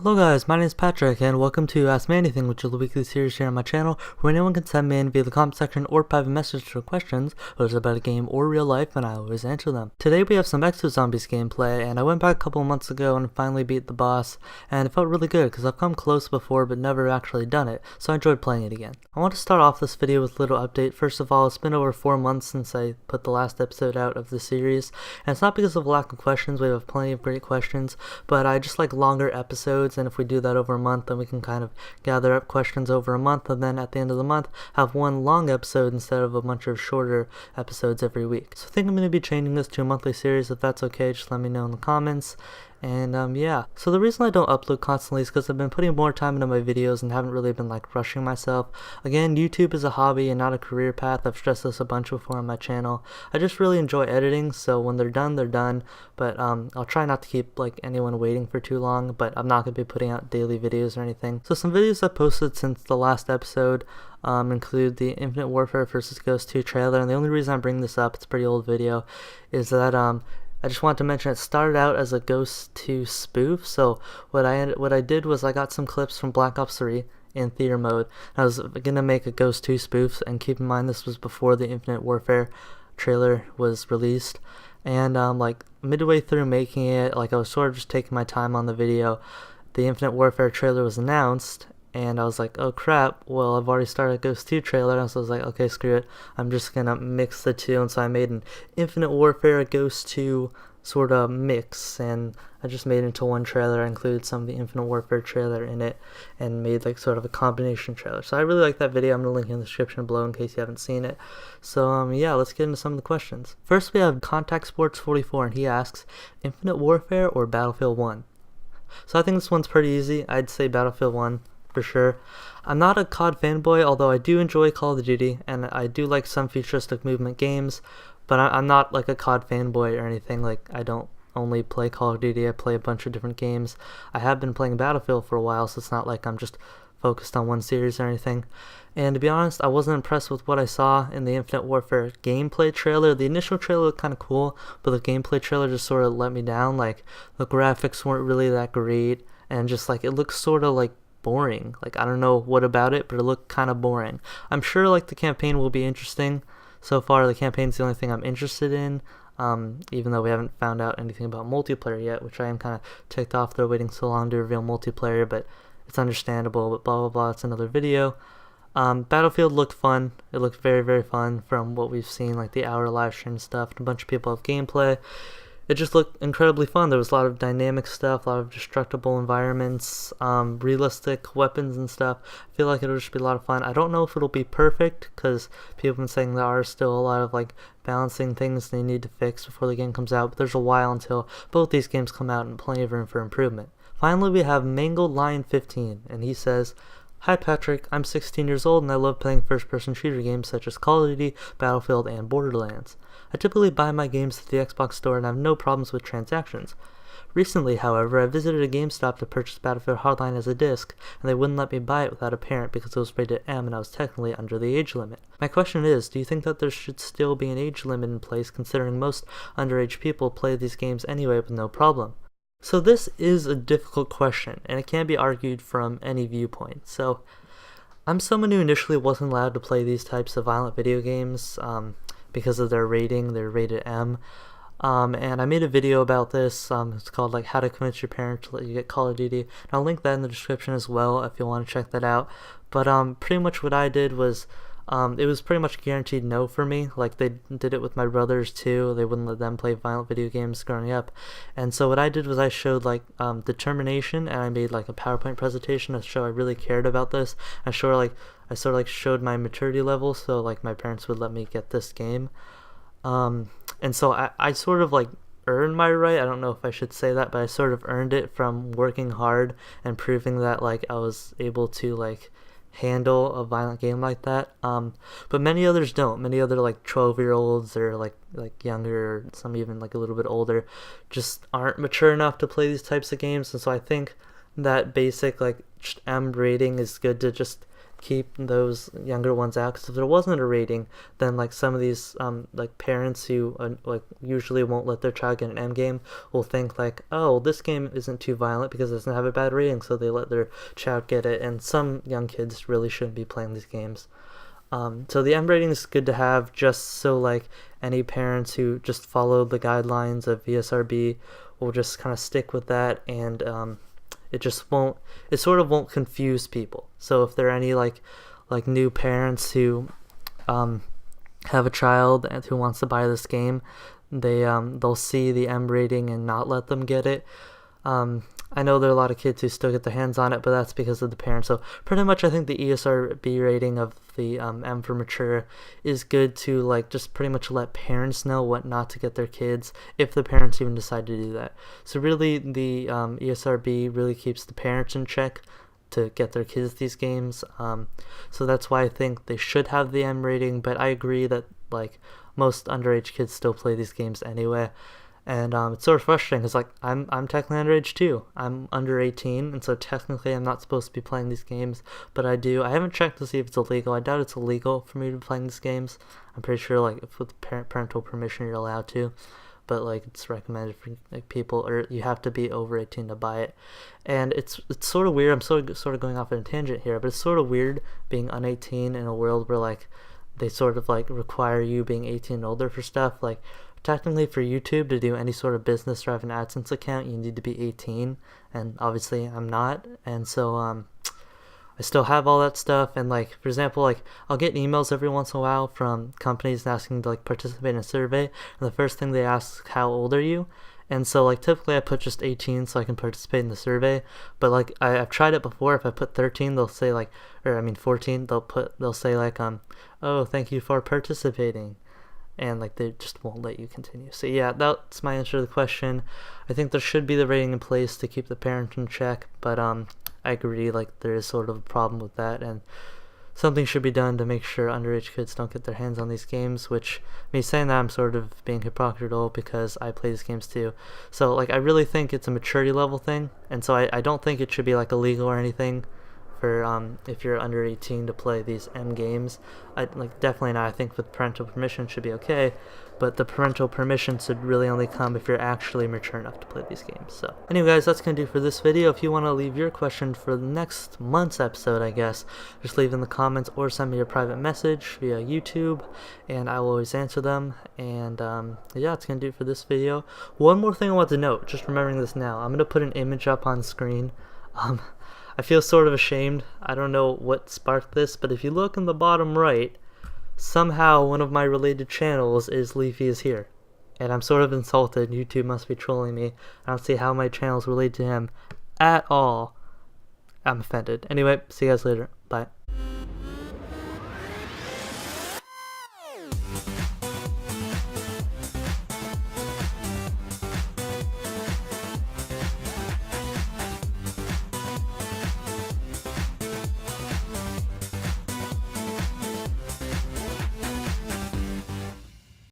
Hello guys, my name is Patrick and welcome to Ask Me Anything, which is a weekly series here on my channel where anyone can send me in via the comment section or private message for questions, whether it's about a game or real life, and I always answer them. Today we have some Exozombies gameplay, and I went back a couple of months ago and finally beat the boss, and it felt really good because I've come close before but never actually done it, so I enjoyed playing it again. I want to start off this video with a little update. First of all, it's been over 4 months since I put the last episode out of the series, and it's not because of lack of questions. We have plenty of great questions, but I just like longer episodes, and if we do that over a month, then we can kind of gather up questions over a month, and then at the end of the month have one long episode instead of a bunch of shorter episodes every week. So I think I'm going to be changing this to a monthly series. If that's okay, just let me know in the comments. And yeah, so the reason I don't upload constantly is because I've been putting more time into my videos and haven't really been like rushing myself. Again, YouTube is a hobby and not a career path. I've stressed this a bunch before on my channel. I just really enjoy editing, so when they're done, they're done. But I'll try not to keep like anyone waiting for too long, but I'm not going to be putting out daily videos or anything. So some videos I've posted since the last episode include the Infinite Warfare vs. Ghost 2 trailer, and the only reason I bring this up, it's a pretty old video, is that I just wanted to mention it started out as a Ghost 2 spoof. So what I did was I got some clips from Black Ops 3 in theater mode. I was gonna make a Ghost 2 spoof, and keep in mind this was before the Infinite Warfare trailer was released. And like midway through making it, like I was sort of just taking my time on the video, the Infinite Warfare trailer was announced, and I was like, oh crap, well I've already started a Ghost 2 trailer, and so I was like, okay, screw it, I'm just gonna mix the two. And so I made an Infinite Warfare Ghost 2 sort of mix, and I just made it into one trailer. I included some of the Infinite Warfare trailer in it and made like sort of a combination trailer. So I really like that video. I'm gonna link in the description below in case you haven't seen it. So yeah, let's get into some of the questions. First we have Contact Sports 44, and he asks, Infinite Warfare or Battlefield 1? So I think this one's pretty easy. I'd say Battlefield 1 for sure. I'm not a COD fanboy, although I do enjoy Call of Duty, and I do like some futuristic movement games, but I'm not like a COD fanboy or anything. Like, I don't only play Call of Duty, I play a bunch of different games. I have been playing Battlefield for a while, so it's not like I'm just focused on one series or anything. And to be honest, I wasn't impressed with what I saw in the Infinite Warfare gameplay trailer. The initial trailer looked kind of cool, but the gameplay trailer just sort of let me down. Like, the graphics weren't really that great, and just like, it looks sort of like boring. Like, I don't know what about it, but it looked kind of boring. I'm sure like the campaign will be interesting. So far the campaign's the only thing I'm interested in, even though we haven't found out anything about multiplayer yet, which I am kind of ticked off they're waiting so long to reveal multiplayer, but it's understandable. But blah blah blah, it's another video. Battlefield looked fun. It looked very, very fun from what we've seen, like the hour live stream stuff, and a bunch of people have gameplay. It just looked incredibly fun. There was a lot of dynamic stuff, a lot of destructible environments, realistic weapons and stuff. I feel like it'll just be a lot of fun. I don't know if it'll be perfect, because people have been saying there are still a lot of like balancing things they need to fix before the game comes out, but there's a while until both these games come out and plenty of room for improvement. Finally, we have Mangled Lion 15, and he says, Hi Patrick, I'm 16 years old and I love playing first-person shooter games such as Call of Duty, Battlefield, and Borderlands. I typically buy my games at the Xbox store and have no problems with transactions. Recently, however, I visited a GameStop to purchase Battlefield Hardline as a disc, and they wouldn't let me buy it without a parent because it was rated M and I was technically under the age limit. My question is, do you think that there should still be an age limit in place, considering most underage people play these games anyway with no problem? So this is a difficult question, and it can be argued from any viewpoint. So I'm someone who initially wasn't allowed to play these types of violent video games because of their rating. They're rated M. And I made a video about this. It's called like How to Convince Your Parents to Let You Get Call of Duty. And I'll link that in the description as well if you want to check that out. But pretty much what I did was, it was pretty much guaranteed no for me. Like, they did it with my brothers too. They wouldn't let them play violent video games growing up. And so what I did was I showed like determination, and I made like a PowerPoint presentation to show I really cared about this. I sort of like showed my maturity level, so like my parents would let me get this game. And so I sort of like earned my right. I don't know if I should say that, but I sort of earned it from working hard and proving that like I was able to like handle a violent game like that. But many others don't. Many other like 12-year-olds or like younger, or some even like a little bit older, just aren't mature enough to play these types of games. And so I think that basic like M rating is good to just keep those younger ones out, because if there wasn't a rating, then like some of these like parents who like usually won't let their child get an M game will think like, oh, this game isn't too violent because it doesn't have a bad rating, so they let their child get it, and some young kids really shouldn't be playing these games. So the M rating is good to have, just so like any parents who just follow the guidelines of ESRB will just kind of stick with that, and it sort of won't confuse people. So if there are any like new parents who have a child and who wants to buy this game, they'll see the M rating and not let them get it. I know there are a lot of kids who still get their hands on it, but that's because of the parents. So pretty much I think the ESRB rating of the M for mature is good to like just pretty much let parents know what not to get their kids, if the parents even decide to do that. So really the ESRB really keeps the parents in check to get their kids these games. So that's why I think they should have the M rating, but I agree that like most underage kids still play these games anyway. And it's sort of frustrating because like I'm technically underage too. I'm under 18, and so technically I'm not supposed to be playing these games, but I do. I haven't checked to see if it's illegal. I doubt it's illegal for me to be playing these games. I'm pretty sure like if with parental permission you're allowed to, but like it's recommended for like people, or you have to be over 18 to buy it. And it's sort of weird. I'm sort of going off on a tangent here, but it's sort of weird being un 18 in a world where like they sort of like require you being 18 and older for stuff. Like technically for YouTube to do any sort of business or have an AdSense account, you need to be 18, and obviously I'm not, and so I still have all that stuff. And like for example, like I'll get emails every once in a while from companies asking to like participate in a survey, and the first thing they ask, how old are you? And so like typically I put just 18 so I can participate in the survey, but like I've tried it before. If I put 13, they'll say like, or I mean 14, they'll say like oh, thank you for participating, and like they just won't let you continue. So yeah, that's my answer to the question. I think there should be the rating in place to keep the parent in check, but I agree like there is sort of a problem with that, and something should be done to make sure underage kids don't get their hands on these games, which me saying that I'm sort of being hypocritical because I play these games too. So like I really think it's a maturity level thing, and so I don't think it should be like illegal or anything for if you're under 18 to play these M games. I like definitely not. I think with parental permission should be okay, but the parental permission should really only come if you're actually mature enough to play these games. So anyway guys, that's gonna do for this video. If you want to leave your question for the next month's episode, I guess, just leave in the comments or send me a private message via YouTube, and I will always answer them. And yeah, that's gonna do it for this video. One more thing I want to note, just remembering this now, I'm gonna put an image up on screen. I feel sort of ashamed. I don't know what sparked this, but if you look in the bottom right, somehow one of my related channels is Leafy is here. And I'm sort of insulted. YouTube must be trolling me. I don't see how my channel's related to him at all. I'm offended. Anyway, see you guys later. Bye.